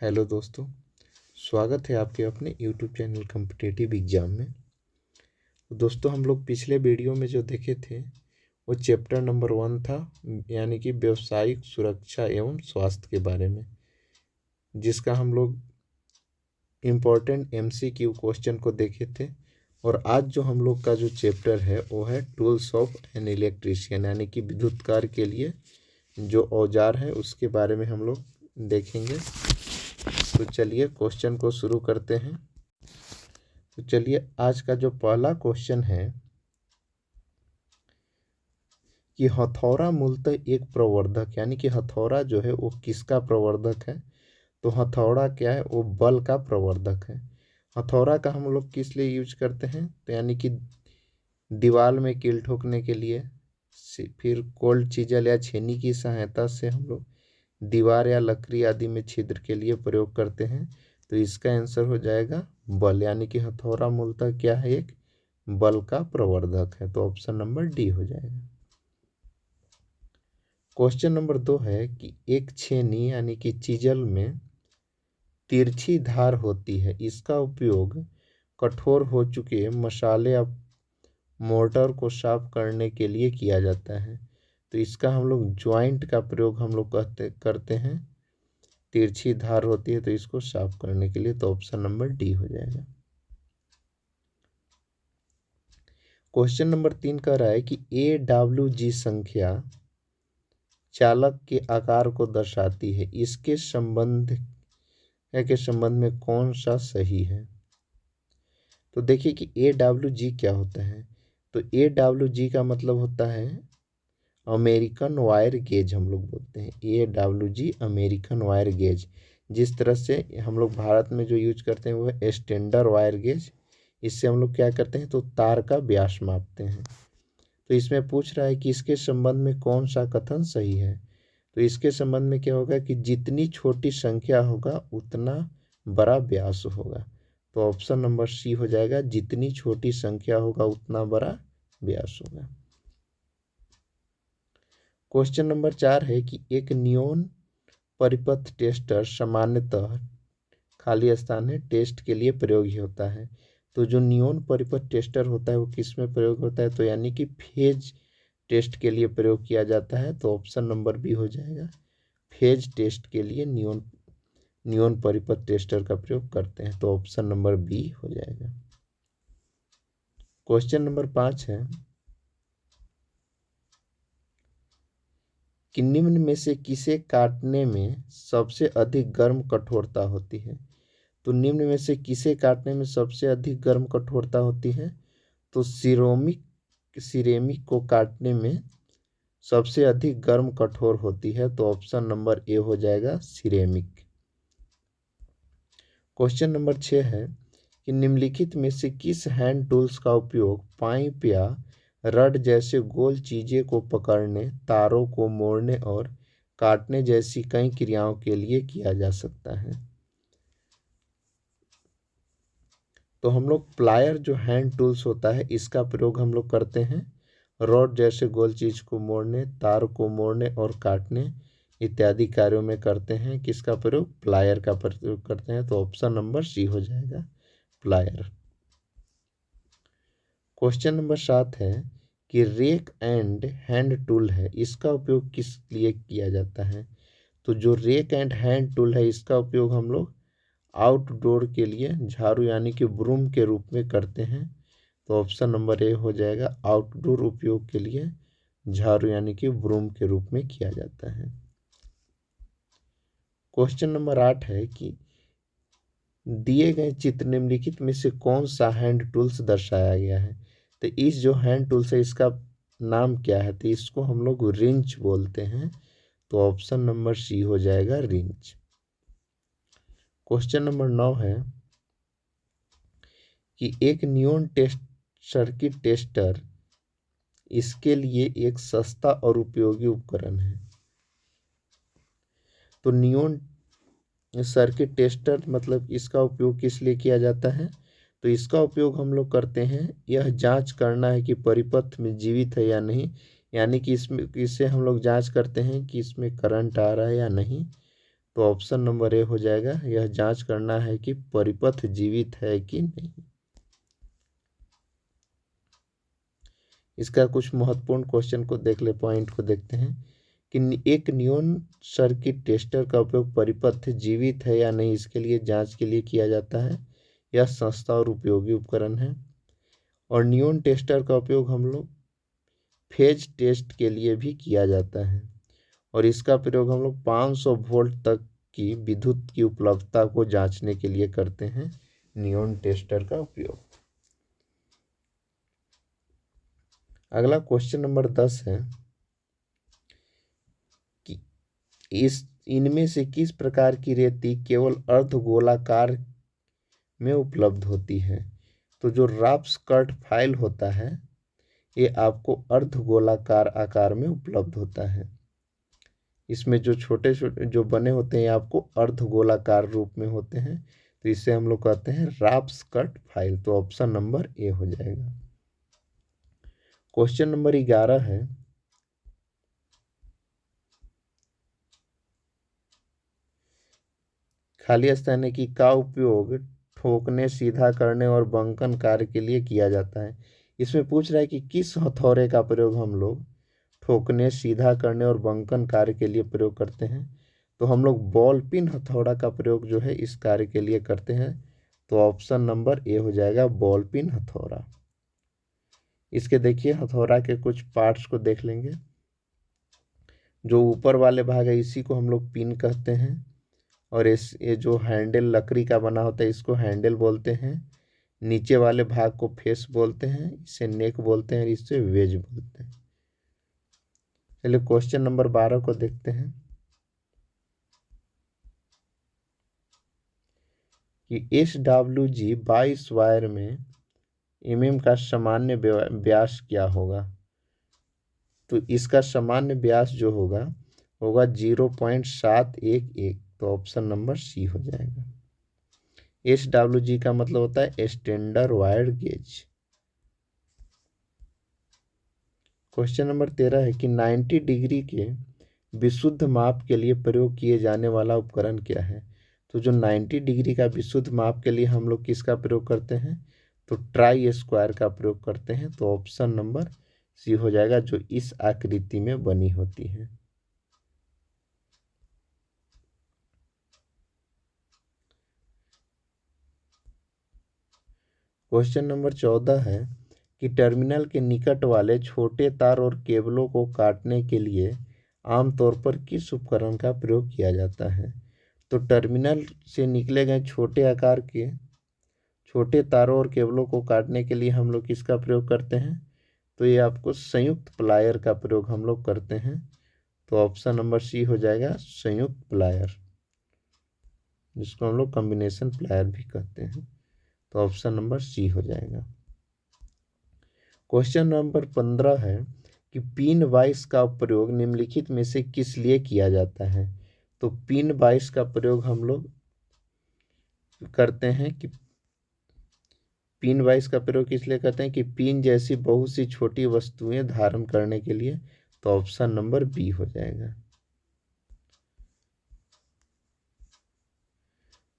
Hello दोस्तों, स्वागत है आपके अपने यूट्यूब चैनल कॉम्पिटिटिव एग्ज़ाम में। तो दोस्तों, हम लोग पिछले वीडियो में जो देखे थे वो चैप्टर नंबर 1 था, यानी कि व्यावसायिक सुरक्षा एवं स्वास्थ्य के बारे में, जिसका हम लोग इम्पोर्टेंट MCQ क्वेश्चन को देखे थे। और आज जो हम लोग का जो चैप्टर है वो है टूल्स ऑफ एन इलेक्ट्रीशियन, यानी कि विद्युत कार्य के लिए जो औजार है उसके बारे में हम लोग देखेंगे। तो चलिए क्वेश्चन को शुरू करते हैं। तो चलिए, आज का जो पहला क्वेश्चन है कि हथौड़ा मूलतः एक प्रवर्धक, यानी कि हथौड़ा जो है वो किसका प्रवर्धक है। तो हथौड़ा क्या है, वो बल का प्रवर्धक है। हथौड़ा का हम लोग किस लिए यूज करते हैं, तो यानी कि दीवार में कील ठोकने के लिए, फिर कोल्ड चीजल या छेनी की सहायता से हम लोग दीवार या लकड़ी आदि में छिद्र के लिए प्रयोग करते हैं। तो इसका आंसर हो जाएगा बल, यानी कि हथौड़ा मूलतः क्या है, एक बल का प्रवर्धक है। तो ऑप्शन नंबर डी हो जाएगा। क्वेश्चन नंबर 2 है कि एक छेनी यानी कि चीजल में तिरछी धार होती है, इसका उपयोग कठोर हो चुके मसाले या मोर्टार को साफ करने के लिए किया जाता है। तो इसका हम लोग ज्वाइंट का प्रयोग हम लोग करते हैं। तिरछी धार होती है तो इसको साफ करने के लिए, तो ऑप्शन नंबर डी हो जाएगा। क्वेश्चन नंबर 3 कह रहा है कि AWG संख्या चालक के आकार को दर्शाती है, इसके संबंध में कौन सा सही है। तो देखिए कि AWG क्या होता है। तो AWG का मतलब होता है अमेरिकन वायर गेज, हम लोग बोलते हैं AWG अमेरिकन वायर गेज। जिस तरह से हम लोग भारत में जो यूज करते हैं वो है स्टैंडर्ड वायर गेज। इससे हम लोग क्या करते हैं, तो तार का व्यास मापते हैं। तो इसमें पूछ रहा है कि इसके संबंध में कौन सा कथन सही है। तो इसके संबंध में क्या होगा कि जितनी छोटी संख्या होगा उतना बड़ा व्यास होगा। तो ऑप्शन नंबर सी हो जाएगा, जितनी छोटी संख्या होगा उतना बड़ा व्यास होगा। क्वेश्चन नंबर 4 है कि एक नियॉन परिपथ टेस्टर सामान्यतः खाली स्थान है टेस्ट के लिए प्रयोगी होता है। तो जो नियॉन परिपथ टेस्टर होता है वो किस में प्रयोग होता है, तो यानी कि फेज टेस्ट के लिए प्रयोग किया जाता है। तो ऑप्शन नंबर बी हो जाएगा, फेज टेस्ट के लिए नियॉन परिपथ टेस्टर का प्रयोग करते हैं। तो ऑप्शन नंबर बी हो जाएगा। क्वेश्चन नंबर 5 है कि निम्न में से किसे काटने में सबसे अधिक गर्म कठोरता होती है। तो निम्न में से किसे काटने में सबसे अधिक गर्म कठोरता होती है। तो सिरेमिक को काटने में सबसे अधिक गर्म कठोर होती है। तो ऑप्शन नंबर ए हो जाएगा, सिरेमिक। क्वेश्चन नंबर 6 है कि निम्नलिखित में से किस हैंड टूल्स का उपयोग पाइप या रड जैसे गोल चीजें को पकड़ने, तारों को मोड़ने और काटने जैसी कई क्रियाओं के लिए किया जा सकता है। तो हम लोग प्लायर जो हैंड टूल्स होता है इसका प्रयोग हम लोग करते हैं रॉड जैसे गोल चीज को मोड़ने, तार को मोड़ने और काटने इत्यादि कार्यों में करते हैं। किसका प्रयोग, प्लायर का प्रयोग करते हैं। तो ऑप्शन नंबर सी हो जाएगा, प्लायर। क्वेश्चन नंबर 7 है कि रेक एंड हैंड टूल है, इसका उपयोग किस लिए किया जाता है। तो जो रेक एंड हैंड टूल है इसका उपयोग हम लोग आउटडोर के लिए झाड़ू यानी कि ब्रूम के रूप में करते हैं। तो ऑप्शन नंबर ए हो जाएगा, आउटडोर उपयोग के लिए झाड़ू यानी कि ब्रूम के रूप में किया जाता है। क्वेश्चन नंबर 8 है कि दिए गए चित्र निम्नलिखित में से कौन सा हैंड टूल्स दर्शाया गया है। तो इस जो हैंड टूल्स है इसका नाम क्या है, तो इसको हम लोग रिंच बोलते हैं। तो ऑप्शन नंबर सी हो जाएगा, रिंच। क्वेश्चन नंबर 9 है कि एक नियॉन टेस्ट सर्किट टेस्टर इसके लिए एक सस्ता और उपयोगी उपकरण है। तो नियॉन सर्किट टेस्टर मतलब इसका उपयोग किस लिए किया जाता है। तो इसका उपयोग हम लोग करते हैं यह जांच करना है कि परिपथ में जीवित है या नहीं, यानी कि इससे हम लोग जांच करते हैं कि इसमें करंट आ रहा है या नहीं। तो ऑप्शन नंबर ए हो जाएगा। यह जांच करना है कि परिपथ जीवित है कि नहीं। इसका कुछ महत्वपूर्ण क्वेश्चन को देख ले, पॉइंट को देखते हैं कि एक नियॉन सर्किट टेस्टर का उपयोग परिपथ जीवित है या नहीं इसके लिए जांच के लिए किया जाता है। यह सस्ता और उपयोगी उपकरण है। और नियॉन टेस्टर का उपयोग हम लोग फेज टेस्ट के लिए भी किया जाता है और इसका प्रयोग हम लोग 500 वोल्ट तक की विद्युत की उपलब्धता को जांचने के लिए करते हैं नियॉन टेस्टर का उपयोग। अगला क्वेश्चन नंबर 10 है कि इनमें से किस प्रकार की रेती केवल अर्धगोलाकार में उपलब्ध होती है। तो जो राप्सकर्ट फाइल होता है ये आपको अर्धगोलाकार आकार में उपलब्ध होता है। इसमें जो छोटे छोटे जो बने होते हैं आपको अर्धगोलाकार रूप में होते हैं, तो इसे हम लोग कहते हैं राप्सकर्ट फाइल। तो ऑप्शन नंबर ए हो जाएगा। क्वेश्चन नंबर 11 है खाली स्थान की का उपयोग ठोकने, सीधा करने और बंकन कार्य के लिए किया जाता है। इसमें पूछ रहा है कि किस हथौड़े का प्रयोग हम लोग ठोकने, सीधा करने और बंकन कार्य के लिए प्रयोग करते हैं। तो हम लोग बॉल पिन हथौड़ा का प्रयोग जो है इस कार्य के लिए करते हैं। तो ऑप्शन नंबर ए हो जाएगा बॉल पिन हथौड़ा। इसके देखिए हथौड़ा के कुछ पार्ट्स को देख लेंगे। जो ऊपर वाले भाग है इसी को हम लोग पिन कहते हैं और ये जो हैंडल लकड़ी का बना होता है इसको हैंडल बोलते हैं। नीचे वाले भाग को फेस बोलते हैं, इसे नेक बोलते हैं और इसे वेज बोलते हैं। चलिए क्वेश्चन नंबर 12 को देखते हैं कि SWG 22 वायर में का सामान्य व्यास क्या होगा। तो इसका सामान्य व्यास जो होगा 0.711। तो ऑप्शन नंबर सी हो जाएगा। SWG का मतलब होता है standard wire gauge. Question number 13 है कि 90 डिग्री के विशुद्ध माप के लिए प्रयोग किए जाने वाला उपकरण क्या है। तो जो 90 डिग्री का विशुद्ध माप के लिए हम लोग किसका प्रयोग करते हैं, तो ट्राई स्क्वायर का प्रयोग करते हैं। तो ऑप्शन नंबर सी हो जाएगा, जो इस आकृति में बनी होती है। क्वेश्चन नंबर 14 है कि टर्मिनल के निकट वाले छोटे तार और केबलों को काटने के लिए आमतौर पर किस उपकरण का प्रयोग किया जाता है। तो टर्मिनल से निकले गए छोटे आकार के छोटे तारों और केबलों को काटने के लिए हम लोग किसका प्रयोग करते हैं, तो ये आपको संयुक्त प्लायर का प्रयोग हम लोग करते हैं। तो ऑप्शन नंबर सी हो जाएगा संयुक्त प्लायर, जिसको हम लोग कॉम्बिनेशन प्लायर भी कहते हैं। तो ऑप्शन नंबर सी हो जाएगा। क्वेश्चन नंबर 15 है कि पिन 22 का प्रयोग निम्नलिखित में से किस लिए किया जाता है। तो पिन 22 का प्रयोग हम लोग करते हैं कि पिन 22 का प्रयोग किस लिए करते हैं कि पिन जैसी बहुत सी छोटी वस्तुएं धारण करने के लिए। तो ऑप्शन नंबर बी हो जाएगा।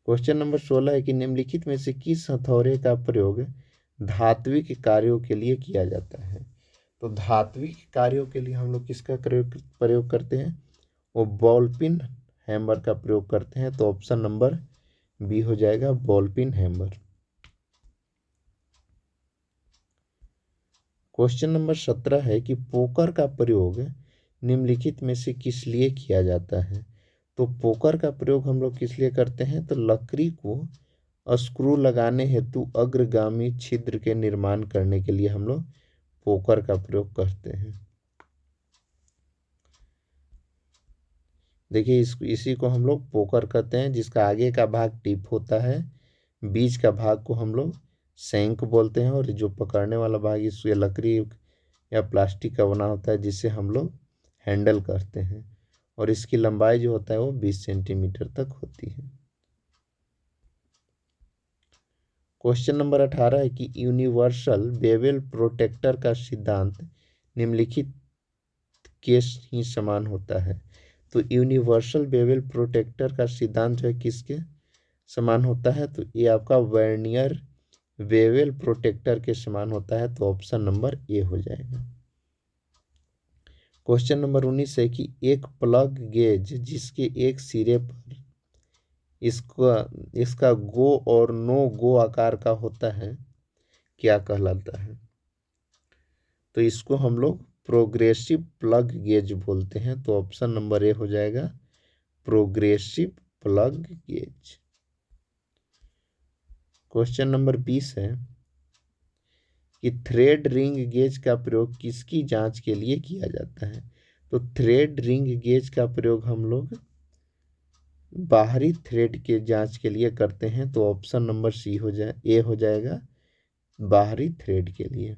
क्वेश्चन नंबर 16 है कि निम्नलिखित में से किस हथौड़े का प्रयोग धात्विक कार्यों के लिए किया जाता है। तो धात्विक कार्यों के लिए हम लोग किसका प्रयोग करते हैं, वो बॉल पिन हैमर का प्रयोग करते हैं। तो ऑप्शन नंबर बी हो जाएगा ball pin hammer. Question number 17 है कि पोकर का प्रयोग निम्नलिखित में से किस लिए किया जाता है। तो पोकर का प्रयोग हम लोग किस लिए करते हैं, तो लकड़ी को स्क्रू लगाने हेतु अग्रगामी छिद्र के निर्माण करने के लिए हम लोग पोकर का प्रयोग करते हैं। देखिए इसी को हम लोग पोकर कहते हैं, जिसका आगे का भाग टिप होता है, बीच का भाग को हम लोग शंख बोलते हैं और जो पकड़ने वाला भाग इससे लकड़ी या प्लास्टिक का बना होता है जिसे हम लोग हैंडल करते हैं और इसकी लंबाई जो होता है वो 20 सेंटीमीटर तक होती है। क्वेश्चन नंबर 18 है कि यूनिवर्सल बेवल प्रोटेक्टर का सिद्धांत निम्नलिखित के ही समान होता है। तो यूनिवर्सल बेवल प्रोटेक्टर का सिद्धांत जो है किसके समान होता है? तो ये आपका वर्नियर बेवल प्रोटेक्टर के समान होता है। तो ऑप्शन नंबर ए हो जाएगा। क्वेश्चन नंबर 19 है कि एक प्लग गेज जिसके एक सिरे पर इसका इसका गो और नो गो आकार का होता है क्या कहलाता है? तो इसको हम लोग प्रोग्रेसिव प्लग गेज बोलते हैं। तो ऑप्शन नंबर ए हो जाएगा progressive plug gauge. Question number 20 है कि थ्रेड रिंग गेज का प्रयोग किसकी जांच के लिए किया जाता है? तो थ्रेड रिंग गेज का प्रयोग हम लोग बाहरी थ्रेड के जांच के लिए करते हैं। तो ऑप्शन नंबर सी हो जाए ए हो जाएगा बाहरी थ्रेड के लिए।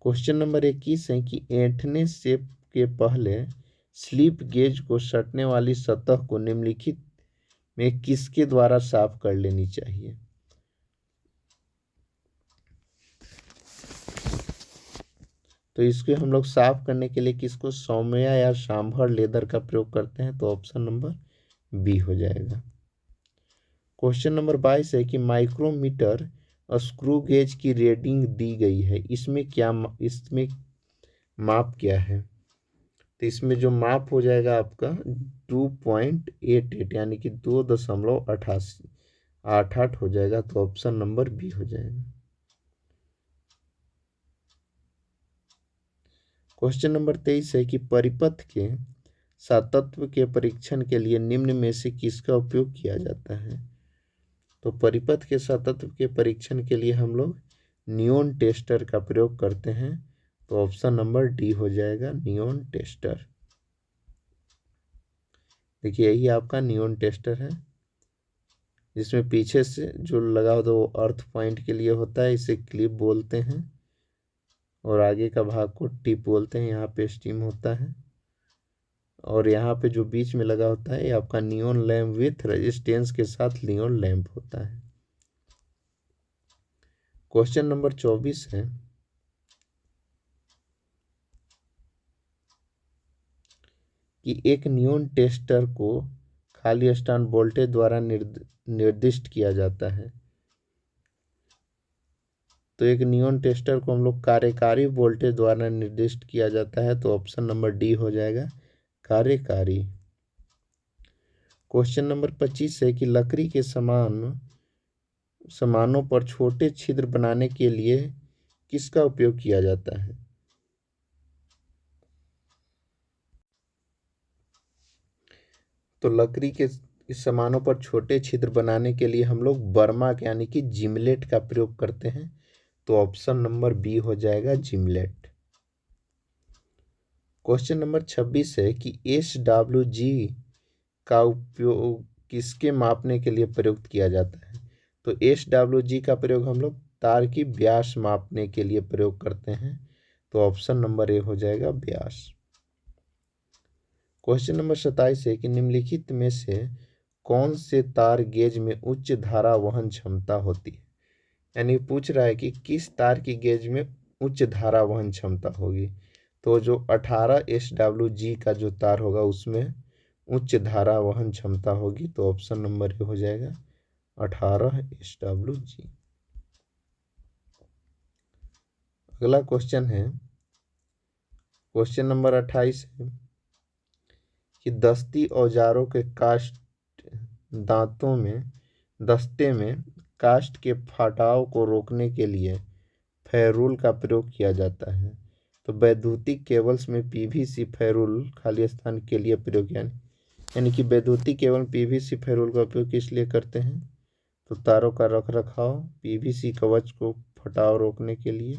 क्वेश्चन नंबर 21 है कि ऐंठने से के पहले स्लिप गेज को सटने वाली सतह को निम्नलिखित में किसके द्वारा साफ कर लेनी चाहिए? तो इसको हम लोग साफ करने के लिए किसको सौम्या या सांभर लेदर का प्रयोग करते हैं। तो ऑप्शन नंबर बी हो जाएगा। क्वेश्चन नंबर 22 है कि माइक्रोमीटर स्क्रू गेज की रीडिंग दी गई है, इसमें माप क्या है? तो इसमें जो माप हो जाएगा आपका 2.88 यानी कि 2.88 हो जाएगा। तो ऑप्शन नंबर बी हो जाएगा। क्वेश्चन नंबर 23 है कि परिपथ के सातत्व के परीक्षण के लिए निम्न में से किसका उपयोग किया जाता है? तो परिपथ के सातत्व के परीक्षण के लिए हम लोग नियॉन टेस्टर का प्रयोग करते हैं। तो ऑप्शन नंबर डी हो जाएगा नियॉन टेस्टर। देखिए यही आपका नियॉन टेस्टर है, जिसमें पीछे से जो लगा होता है वो अर्थ पॉइंट के लिए होता है, इसे क्लिप बोलते हैं, और आगे का भाग को टिप बोलते हैं। यहाँ पे स्टीम होता है, और यहाँ पे जो बीच में लगा होता है ये आपका नियॉन लैंप विथ रेजिस्टेंस के साथ नियॉन लैंप होता है। क्वेश्चन नंबर 24 है कि एक नियॉन टेस्टर को खाली स्थान वोल्टेज द्वारा निर्दिष्ट किया जाता है। तो एक नियॉन टेस्टर को हम लोग कार्यकारी वोल्टेज द्वारा निर्दिष्ट किया जाता है। तो ऑप्शन नंबर डी हो जाएगा कार्यकारी। क्वेश्चन नंबर 25 है कि लकड़ी के सामानों पर छोटे छिद्र बनाने के लिए किसका उपयोग किया जाता है? तो लकड़ी के इस सामानों पर छोटे छिद्र बनाने के लिए हम लोग बर्मा यानी कि जिमलेट का प्रयोग करते हैं। तो ऑप्शन नंबर बी हो जाएगा जिमलेट। क्वेश्चन नंबर 26 है कि SWG का उपयोग किसके मापने के लिए प्रयुक्त किया जाता है? तो SWG का प्रयोग हम लोग तार की व्यास मापने के लिए प्रयोग करते हैं। तो ऑप्शन नंबर ए हो जाएगा व्यास। क्वेश्चन नंबर 27 है कि निम्नलिखित में से कौन से तार गेज में उच्च धारा वहन क्षमता होती है? यानी पूछ रहा है कि किस तार की गेज में उच्च धारा वहन क्षमता होगी। तो जो 18 SWG का जो तार होगा उसमें उच्च धारा वहन क्षमता होगी। तो ऑप्शन नंबर ए हो जाएगा 18 SWG। अगला क्वेश्चन है क्वेश्चन नंबर 28 है कि दस्ती औजारों के दस्ते में कास्ट के फटाव को रोकने के लिए फेरूल का प्रयोग किया जाता है। तो वैद्युतिक केबल्स में PVC फेरूल खाली स्थान के लिए प्रयोग यानी कि वैद्युतिक केबल PVC फेरूल का उपयोग किस लिए करते हैं? तो तारों का रख रखाव, PVC कवच को फटाव रोकने के लिए,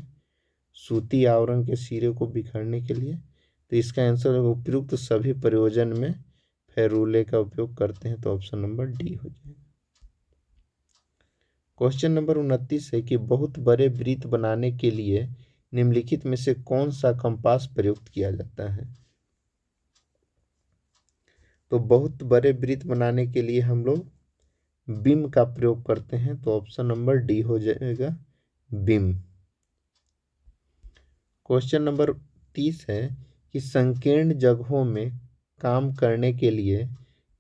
सूती आवरण के सिरे को बिखरने के लिए। तो इसका आंसर है उपयुक्त सभी प्रयोजन में फेरूले का उपयोग करते हैं। तो ऑप्शन नंबर डी हो जाएगा। क्वेश्चन नंबर 29 है कि बहुत बड़े वृत्त बनाने के लिए निम्नलिखित में से कौन सा कंपास प्रयुक्त किया जाता है? तो बहुत बड़े वृत्त बनाने के लिए हम लोग बिम का प्रयोग करते हैं। तो ऑप्शन नंबर डी हो जाएगा बिम। क्वेश्चन नंबर 30 है कि संकीर्ण जगहों में काम करने के लिए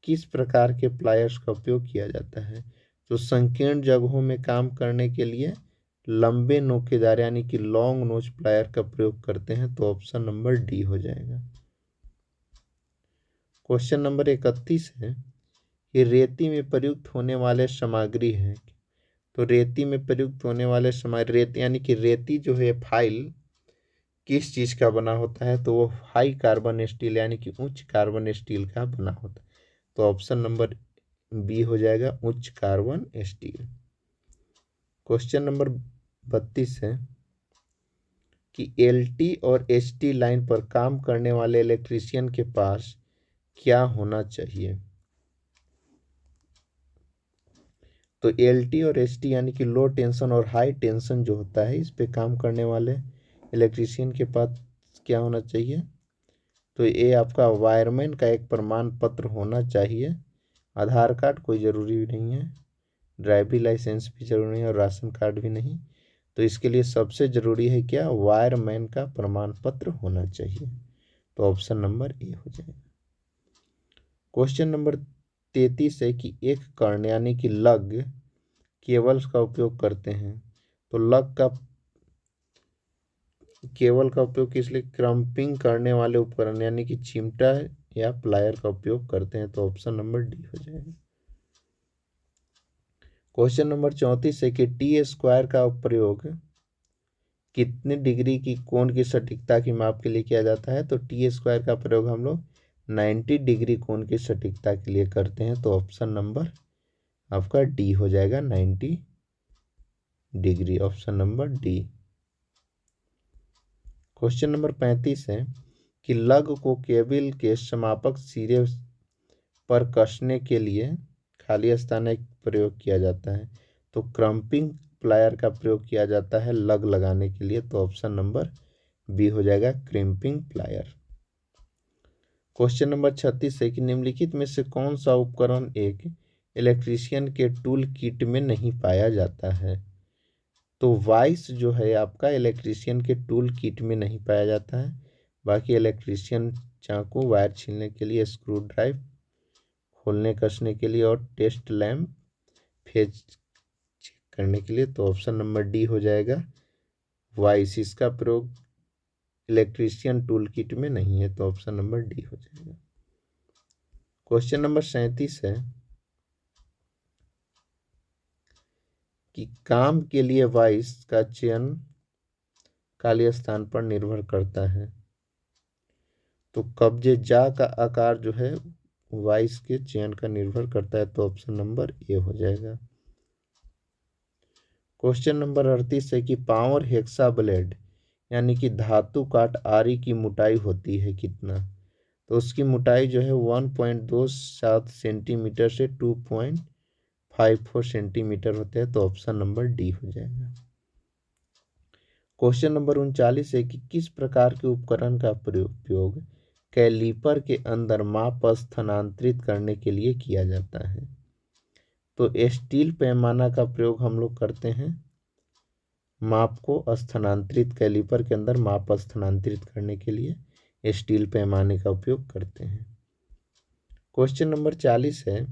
किस प्रकार के प्लायर्स का उपयोग किया जाता है। तो संकीर्ण जगहों में काम करने के लिए लंबे नोकेदार यानी कि लॉन्ग नोच प्लायर का प्रयोग करते हैं। तो ऑप्शन नंबर डी हो जाएगा। क्वेश्चन नंबर 31 है कि रेती में प्रयुक्त होने वाले सामग्री हैं। तो रेती में प्रयुक्त होने वाले रेत यानी कि रेती जो है फाइल किस चीज का बना होता है। तो वो हाई कार्बन स्टील यानी कि उच्च कार्बन स्टील का बना होता है। तो ऑप्शन नंबर बी हो जाएगा, उच्च कार्बन स्टील। क्वेश्चन नंबर 32 है कि एलटी और एचटी लाइन पर काम करने वाले इलेक्ट्रीशियन के पास क्या होना चाहिए। तो एलटी और एचटी यानी कि लो टेंशन और हाई टेंशन जो होता है, इस पे काम करने वाले इलेक्ट्रीशियन के पास क्या होना चाहिए। तो ये आपका वायरमैन का एक प्रमाण पत्र होना चाहिए। आधार कार्ड कोई ज़रूरी नहीं है, ड्राइविंग लाइसेंस भी जरूरी नहीं और राशन कार्ड भी नहीं। तो इसके लिए सबसे ज़रूरी है क्या, वायरमैन का प्रमाण पत्र होना चाहिए। तो ऑप्शन नंबर ए हो जाएगा। क्वेश्चन नंबर 33 है कि एक कर्ण यानी कि लग केबल्स का उपयोग करते हैं। तो लग का केबल का उपयोग किस लिए, क्रम्पिंग करने वाले उपकरण यानी कि चिमटा या प्लायर का उपयोग करते हैं। तो ऑप्शन नंबर डी हो जाएगा। क्वेश्चन नंबर 34 है कि टी स्क्वायर का प्रयोग कितने डिग्री की कोण की सटीकता की माप के लिए किया जाता है। तो टी स्क्वायर का प्रयोग हम लोग 90 डिग्री कोण की सटीकता के लिए करते हैं। तो ऑप्शन नंबर आपका डी हो जाएगा, 90 degree, option number D. Question number 35 है कि लग को केबल के समापक सिरे पर कसने के लिए खाली स्थान का प्रयोग किया जाता है। तो क्रम्पिंग प्लायर का प्रयोग किया जाता है लग लगाने के लिए। तो ऑप्शन नंबर बी हो जाएगा, क्रिम्पिंग प्लायर। क्वेश्चन नंबर 36 है कि निम्नलिखित में से कौन सा उपकरण एक इलेक्ट्रीशियन के टूल किट में नहीं पाया जाता है। तो वाइस जो है आपका इलेक्ट्रीशियन के टूल किट में नहीं पाया जाता है। बाकी इलेक्ट्रीशियन चाकू, वायर छीलने के लिए, स्क्रू ड्राइव खोलने कसने के लिए और टेस्ट लैम्प फेज चेक करने के लिए। तो ऑप्शन नंबर डी हो जाएगा, वाइस, इसका प्रयोग इलेक्ट्रीशियन टूल किट में नहीं है। तो ऑप्शन नंबर डी हो जाएगा। क्वेश्चन नंबर 37 है कि काम के लिए वाइस का चयन खाली स्थान पर निर्भर करता है। तो कब्जे जा का आकार जो है वाइस के चयन का निर्भर करता है। तो ऑप्शन नंबर ए हो जाएगा। क्वेश्चन नंबर 38 है कि पावर हेक्सा ब्लेड यानी कि धातु काट आरी की मोटाई होती है कितना। तो उसकी मोटाई जो है 1.27 सेंटीमीटर से 2.54 सेंटीमीटर होते हैं। तो ऑप्शन नंबर डी हो जाएगा। क्वेश्चन नंबर 39 है कि किस प्रकार के उपकरण का उपयोग कैलीपर के अंदर माप स्थानांतरित करने के लिए किया जाता है। तो स्टील पैमाना का प्रयोग हम लोग करते हैं माप को स्थानांतरित, कैलीपर के अंदर माप स्थानांतरित करने के लिए स्टील पैमाने का उपयोग करते हैं। क्वेश्चन नंबर 40 है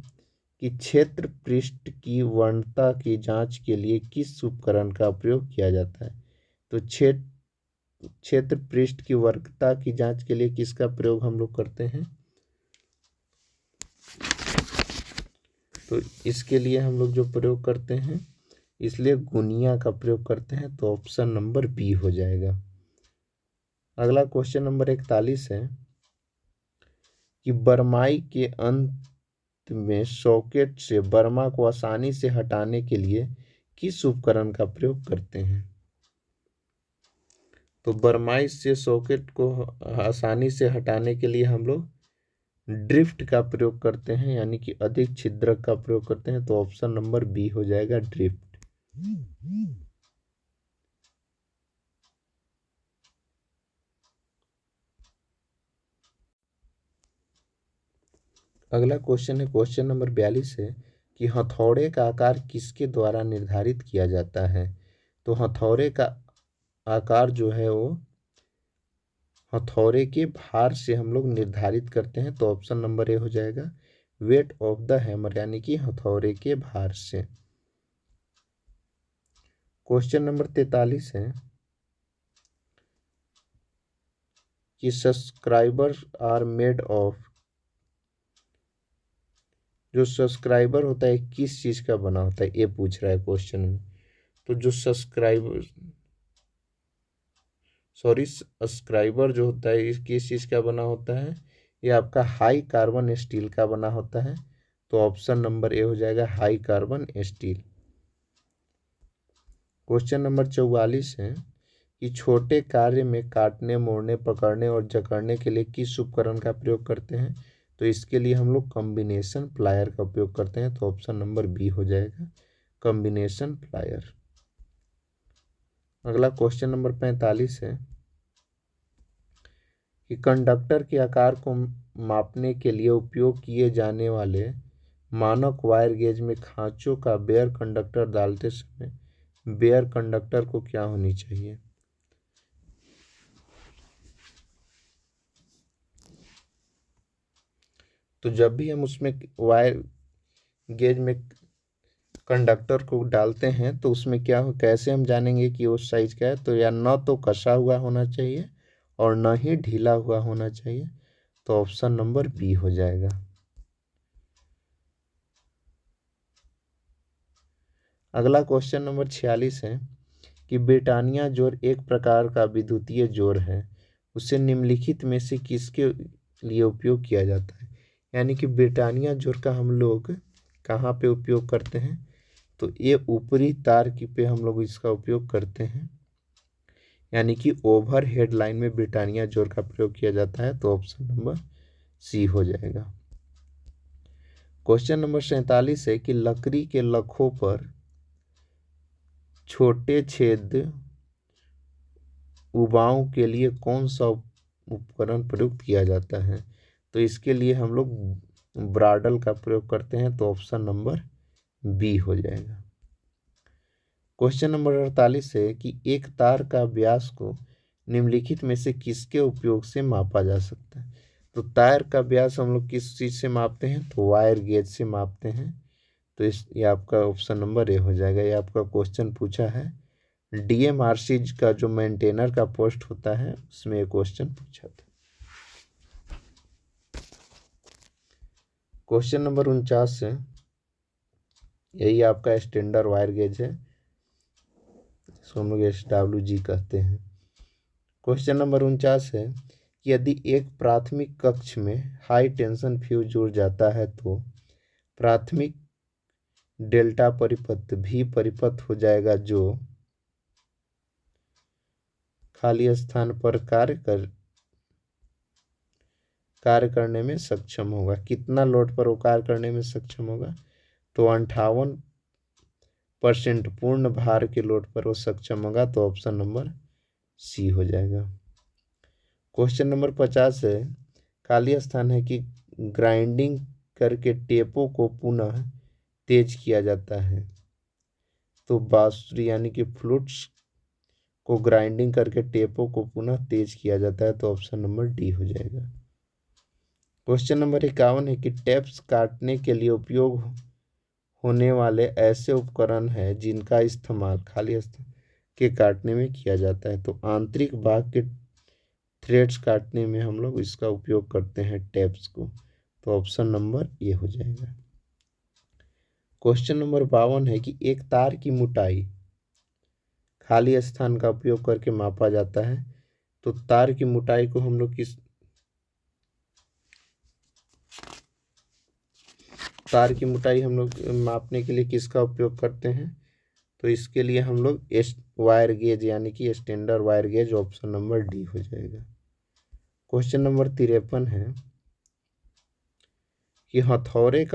कि क्षेत्र पृष्ठ की वर्णता की जांच के लिए किस उपकरण का प्रयोग किया जाता है। तो क्षेत्र पृष्ठ की वर्णता की जांच के लिए किसका प्रयोग हम लोग करते हैं। तो इसके लिए हम लोग जो प्रयोग करते हैं, इसलिए गुनिया का प्रयोग करते हैं। तो ऑप्शन नंबर बी हो जाएगा। अगला क्वेश्चन नंबर 41 है कि बरमाई के अंत में सॉकेट से बर्मा को आसानी से हटाने के लिए किस उपकरण का प्रयोग करते हैं। तो बरमाई से सॉकेट को आसानी से हटाने के लिए हम लोग ड्रिफ्ट का प्रयोग करते हैं यानी कि अधिक छिद्रक का प्रयोग करते हैं। तो ऑप्शन नंबर बी हो जाएगा, ड्रिफ्ट। अगला क्वेश्चन है, क्वेश्चन नंबर 42 है कि हथौड़े का आकार किसके द्वारा निर्धारित किया जाता है। तो हथौड़े का आकार जो है वो हथौड़े के भार से हम लोग निर्धारित करते हैं, तो ऑप्शन नंबर ए हो जाएगा वेट ऑफ द हैमर, यानी कि हथौड़े के भार से। क्वेश्चन नंबर 43 है कि सब्सक्राइबर आर मेड ऑफ, जो सब्सक्राइबर होता है किस चीज का बना होता है, ये पूछ रहा है क्वेश्चन में। तो जो सब्सक्राइबर जो होता है इस किस चीज का बना होता है, ये आपका हाई कार्बन स्टील का बना होता है, तो ऑप्शन नंबर ए हो जाएगा high carbon steel. Question number 44 है कि छोटे कार्य में काटने, मोड़ने, पकड़ने और जकड़ने के लिए किस उपकरण का प्रयोग करते हैं, तो इसके लिए हम लोग कॉम्बिनेशन प्लायर का उपयोग करते हैं, तो ऑप्शन नंबर बी हो जाएगा कॉम्बिनेशन प्लायर। अगला क्वेश्चन नंबर 45 है कि कंडक्टर के आकार को मापने के लिए उपयोग किए जाने वाले मानक वायर गेज में खांचों का बेयर कंडक्टर डालते समय बेयर कंडक्टर को क्या होनी चाहिए। तो जब भी हम उसमें वायर गेज में कंडक्टर को डालते हैं तो उसमें क्या हो, कैसे हम जानेंगे कि उस साइज का है, तो या न तो कसा हुआ होना चाहिए और न ही ढीला हुआ होना चाहिए, तो ऑप्शन नंबर बी हो जाएगा। अगला क्वेश्चन नंबर 46 है कि ब्रिटानिया जोड़ एक प्रकार का विद्युतीय जोड़ है, उसे निम्नलिखित में से किसके लिए उपयोग किया जाता है। यानी कि ब्रिटानिया जोड़ का हम लोग कहाँ पे उपयोग करते हैं, तो ये ऊपरी तार की पे हम लोग इसका उपयोग करते हैं, यानी कि ओवर हेड लाइन में ब्रिटानिया जोड़ का प्रयोग किया जाता है, तो ऑप्शन नंबर सी हो जाएगा। क्वेश्चन नंबर 47 है कि लकड़ी के लखों पर छोटे छेद उबाऊ के लिए कौन सा उपकरण प्रयुक्त किया जाता है, तो इसके लिए हम लोग ब्राडल का प्रयोग करते हैं, तो ऑप्शन नंबर बी हो जाएगा। क्वेश्चन नंबर 48 है कि एक तार का व्यास को निम्नलिखित में से किसके उपयोग से मापा जा सकता है। तो तार का व्यास हम लोग किस चीज़ से मापते हैं, तो वायर गेज से मापते हैं, तो ये आपका ऑप्शन नंबर ए हो जाएगा। ये आपका क्वेश्चन पूछा है डीएमआरसी का जो मेंटेनर का पोस्ट होता है उसमें ये क्वेश्चन पूछा था। क्वेश्चन नंबर 49 है, यही आपका स्टैंडर्ड वायर गेज है, इसको हम लोग SWG कहते हैं। क्वेश्चन नंबर 49 है कि यदि एक प्राथमिक कक्ष में हाई टेंशन फ्यूज जुड़ जाता है तो प्राथमिक डेल्टा परिपथ भी परिपथ हो जाएगा जो खाली स्थान पर कार्य करने में सक्षम होगा। कितना लोड पर वो कार्य करने में सक्षम होगा, तो 58% पूर्ण भार के लोड पर वो सक्षम होगा, तो ऑप्शन नंबर सी हो जाएगा। क्वेश्चन नंबर 50 है खाली स्थान है कि ग्राइंडिंग करके टेपों को पुनः तेज किया जाता है, तो बांसुरी यानी कि फ्लूट्स को ग्राइंडिंग करके टेपों को पुनः तेज किया जाता है, तो ऑप्शन नंबर डी हो जाएगा। क्वेश्चन नंबर 51 है कि टेप्स काटने के लिए उपयोग होने वाले ऐसे उपकरण हैं जिनका इस्तेमाल खाली स्थान के काटने में किया जाता है, तो आंतरिक भाग के थ्रेड्स काटने में हम लोग इसका उपयोग करते हैं टेप्स को, तो ऑप्शन नंबर ए हो जाएगा। क्वेश्चन नंबर 52 है कि एक तार की मोटाई खाली स्थान का उपयोग करके मापा जाता है, तो तार की मोटाई को हम लोग मापने के लिए किसका उपयोग करते हैं, तो इसके लिए हम लोग वायर गेज यानी कि standard wire gauge, option number D हो जाएगा। क्वेश्चन नंबर 53 है कि हथौड़े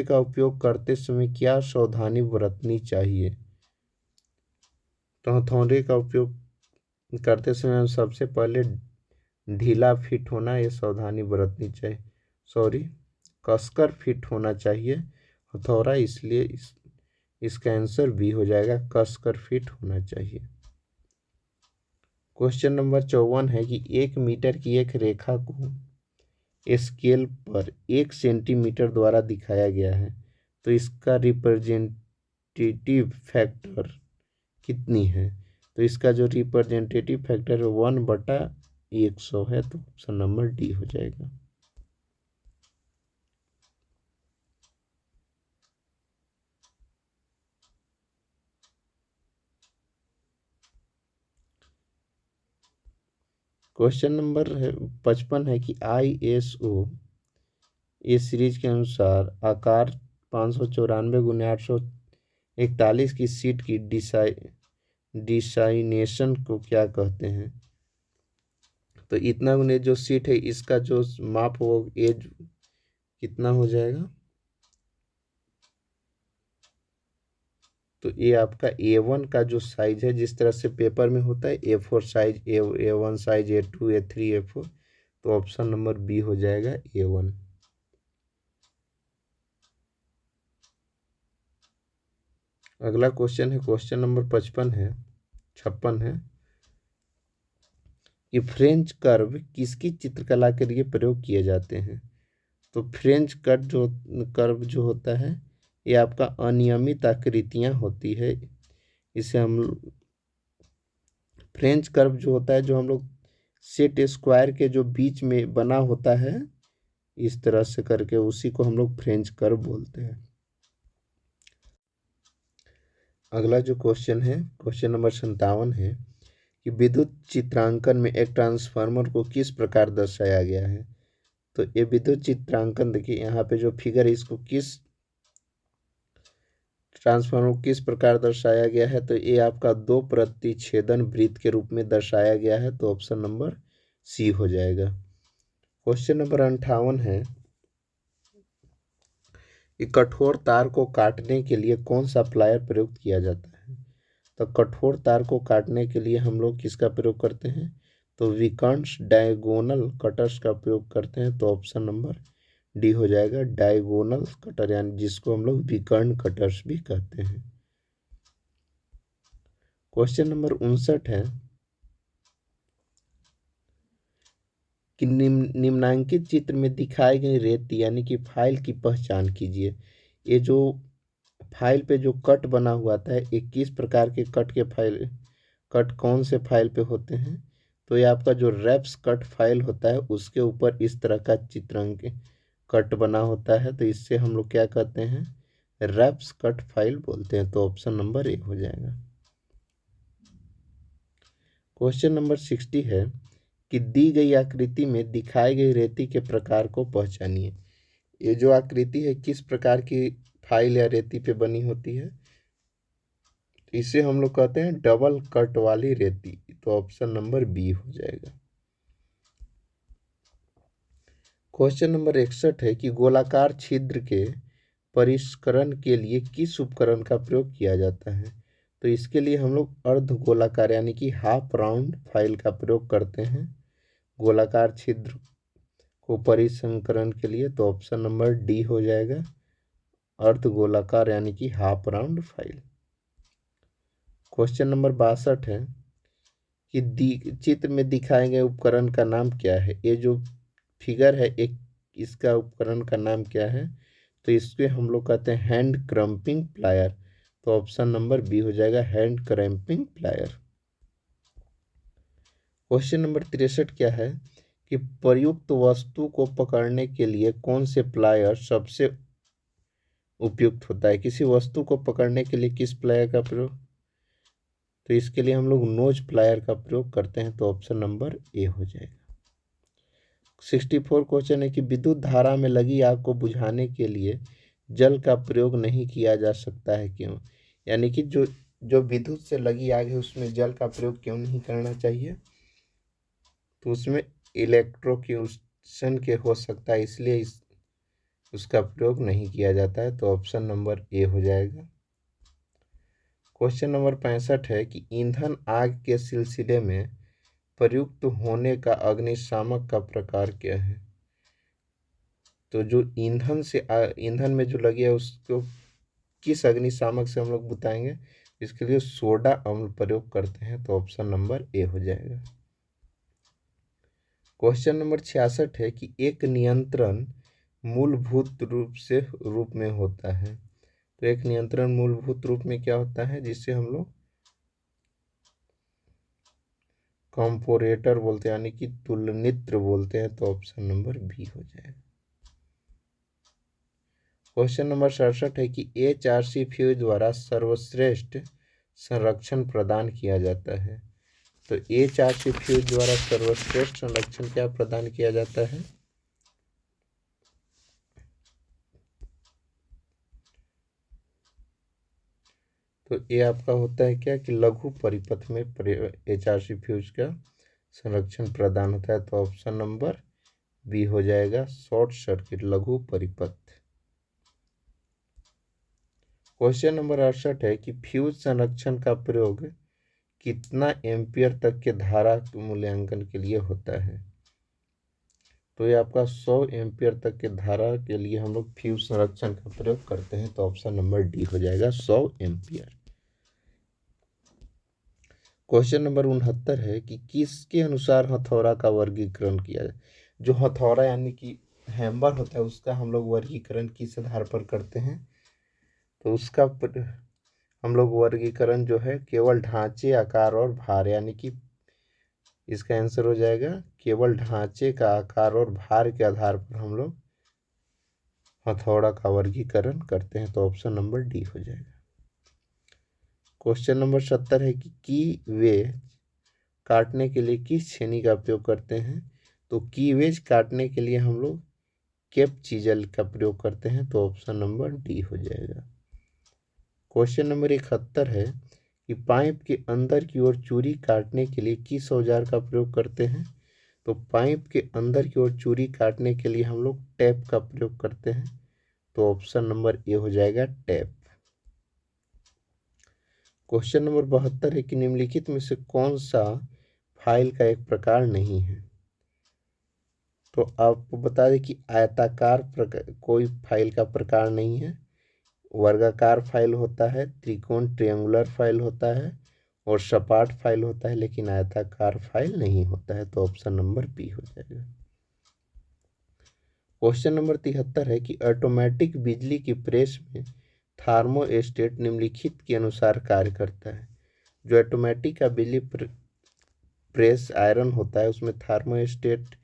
का उपयोग करते समय क्या सावधानी बरतनी चाहिए। तो हथौड़े का उपयोग करते समय सबसे पहले ढीला फिट होना, ये सावधानी बरतनी चाहिए, कसकर फिट होना चाहिए हथौड़ा, इसलिए इसका आंसर बी हो जाएगा, कसकर फिट होना चाहिए। क्वेश्चन नंबर 54 है कि 1 मीटर की एक रेखा को स्केल पर 1 सेंटीमीटर द्वारा दिखाया गया है, तो इसका रिप्रेजेंटेटिव फैक्टर कितनी है? तो इसका जो रिप्रेजेंटेटिव फैक्टर है 1/100 है, तो ऑप्शन नंबर डी हो जाएगा। क्वेश्चन नंबर 55 है कि ISO इस सीरीज के अनुसार आकार 594 × 841 की सीट की डिसाइनेशन को क्या कहते हैं? तो इतना गुने जो सीट है इसका जो माप हो एज कितना हो जाएगा? तो ये आपका A1 का जो साइज है, जिस तरह से पेपर में होता है A4 size, A1 size, A2, A3, A4, तो ऑप्शन नंबर बी हो जाएगा A1। अगला क्वेश्चन है, क्वेश्चन नंबर 56 है कि फ्रेंच कर्व किसकी चित्रकला के लिए प्रयोग किए जाते हैं? तो फ्रेंच कर्व जो होता है ये आपका अनियमित आकृतियां होती है। इसे हम फ्रेंच कर्व जो होता है, जो हम लोग सेट स्क्वायर के जो बीच में बना होता है इस तरह से करके, उसी को हम लोग फ्रेंच कर्व बोलते हैं। अगला जो क्वेश्चन है, क्वेश्चन नंबर 57 है कि विद्युत चित्रांकन में एक ट्रांसफार्मर को किस प्रकार दर्शाया गया है? तो ये विद्युत चित्रांकन देखिए, यहाँ पे जो फिगर है इसको किस ट्रांसफार्मर को किस प्रकार दर्शाया गया है? तो ये आपका 2 प्रतिच्छेदन वृत्त के रूप में दर्शाया गया है, तो ऑप्शन नंबर सी हो जाएगा। क्वेश्चन नंबर 58 है कि कठोर तार को काटने के लिए कौन सा प्लायर प्रयुक्त किया जाता है? तो कठोर तार को काटने के लिए हम लोग किसका प्रयोग करते हैं? तो विकर्णस डायगोनल कटर्स का प्रयोग करते हैं, तो ऑप्शन नंबर डी हो जाएगा, डायगोनल कटर, यानी जिसको हम लोग विकर्ण कटर्स भी कहते हैं। क्वेश्चन नंबर 59 है कि निम्नांकित चित्र में दिखाई गई रेती यानी कि फाइल की पहचान कीजिए। ये जो फाइल पे जो कट बना हुआ था, ये किस प्रकार के कट कौन से फाइल पे होते हैं? तो ये आपका जो रैप्स कट फाइल होता है उसके ऊपर इस तरह का चित्रांकन कट बना होता है, तो इससे हम लोग क्या कहते हैं? रैप्स कट फाइल बोलते हैं, तो ऑप्शन नंबर ए हो जाएगा। क्वेश्चन नंबर 60 है कि दी गई आकृति में दिखाई गई रेती के प्रकार को पहचानिए। ये जो आकृति है किस प्रकार की फाइल या रेती पे बनी होती है? इसे हम लोग कहते हैं डबल कट वाली रेती, तो ऑप्शन नंबर बी हो जाएगा। क्वेश्चन नंबर 61 है कि गोलाकार छिद्र के परिष्करण के लिए किस उपकरण का प्रयोग किया जाता है? तो इसके लिए हम लोग अर्ध गोलाकार यानी कि हाफ राउंड फाइल का प्रयोग करते हैं गोलाकार छिद्र को परिष्करण के लिए, तो ऑप्शन नंबर डी हो जाएगा, अर्ध गोलाकार यानी कि half round file. Question number 62 है कि चित्र में दिखाए गए उपकरण का नाम क्या है? ये जो फिगर है एक, इसका उपकरण का नाम क्या है? तो इसके हम लोग कहते हैं हैंड क्रम्पिंग प्लायर, तो ऑप्शन नंबर बी हो जाएगा, hand krumping plier. Question number 63 क्या है कि प्रयुक्त वस्तु को पकड़ने के लिए कौन से प्लायर सबसे उपयुक्त होता है? किसी वस्तु को पकड़ने के लिए किस प्लायर का प्रयोग? तो इसके लिए हम लोग नोज प्लायर का प्रयोग करते हैं, तो ऑप्शन नंबर ए हो जाएगा। 64 क्वेश्चन है कि विद्युत धारा में लगी आग को बुझाने के लिए जल का प्रयोग नहीं किया जा सकता है, क्यों? यानी कि जो जो विद्युत से लगी आग है उसमें जल का प्रयोग क्यों नहीं करना चाहिए? तो उसमें इलेक्ट्रोक्यूशन के हो सकता है, इसलिए उसका प्रयोग नहीं किया जाता है, तो ऑप्शन नंबर ए हो जाएगा। क्वेश्चन नंबर 65 है कि ईंधन आग के सिलसिले में प्रयुक्त होने का अग्निशामक का प्रकार क्या है? तो जो ईंधन में जो लगी है उसको किस अग्निशामक से हम लोग बुताएंगे? इसके लिए सोडा अम्ल प्रयोग करते हैं, तो ऑप्शन नंबर ए हो जाएगा। क्वेश्चन नंबर 66 है कि एक नियंत्रण मूलभूत रूप में होता है। तो एक नियंत्रण मूलभूत रूप में क्या होता है, जिससे हम लोग कंपोरेटर बोलते हैं, यानी कि तुलनित्र बोलते हैं, तो ऑप्शन नंबर बी हो जाएगा। क्वेश्चन नंबर 67 है कि HRC फ्यूज द्वारा सर्वश्रेष्ठ संरक्षण प्रदान किया जाता है। तो HRC फ्यूज द्वारा सर्वश्रेष्ठ संरक्षण क्या प्रदान किया जाता है? तो ये आपका होता है क्या कि लघु परिपथ में HRC फ्यूज का संरक्षण प्रदान होता है, तो ऑप्शन नंबर बी हो जाएगा, शॉर्ट सर्किट लघु परिपथ। क्वेश्चन नंबर 68 है कि फ्यूज संरक्षण का प्रयोग कितना एम्पियर तक के धारा के मूल्यांकन के लिए होता है? तो ये आपका 100 एम्पियर तक के धारा के लिए हम लोग फ्यूज संरक्षण का प्रयोग करते हैं, तो ऑप्शन नंबर डी हो जाएगा, 100 एम्पियर। क्वेश्चन नंबर 69 है कि किसके अनुसार हथौड़ा का वर्गीकरण किया जाए? जो हथौड़ा यानी कि हैमर होता है, उसका हम लोग वर्गीकरण किस आधार पर करते हैं? तो उसका हम लोग वर्गीकरण जो है केवल ढांचे, आकार और भार, यानी कि इसका आंसर हो जाएगा केवल ढांचे का आकार और भार के आधार पर हम लोग हथौड़ा का वर्गीकरण करते हैं, तो ऑप्शन नंबर डी हो जाएगा। क्वेश्चन नंबर 70 है कि वेज काटने के लिए किस छेनी का उपयोग करते हैं? तो कीवेज काटने के लिए हम लोग केप चीजल का प्रयोग करते हैं, तो ऑप्शन नंबर डी हो जाएगा। क्वेश्चन नंबर 71 है कि पाइप के अंदर की ओर चूड़ी काटने के लिए किस औजार का प्रयोग करते हैं? तो पाइप के अंदर की ओर चूड़ी काटने के लिए हम लोग टैप का प्रयोग करते हैं, तो ऑप्शन नंबर ए हो जाएगा, टैप। क्वेश्चन नंबर 72 है कि निम्नलिखित में से कौन सा फाइल का एक प्रकार नहीं है? तो आपको बता दें कि आयताकार कोई फाइल का प्रकार नहीं है, वर्गाकार फाइल होता है, त्रिकोण ट्रायंगुलर फाइल होता है और सपाट फाइल होता है, लेकिन आयताकार फाइल नहीं होता है, तो ऑप्शन नंबर बी हो जाएगा। क्वेश्चन नंबर 73 है कि ऑटोमेटिक बिजली की प्रेस में थार्मोस्टेट निम्नलिखित के अनुसार कार्य करता है। जो ऑटोमेटिक का बिजली प्रेस आयरन होता है, उसमें थार्मोस्टेट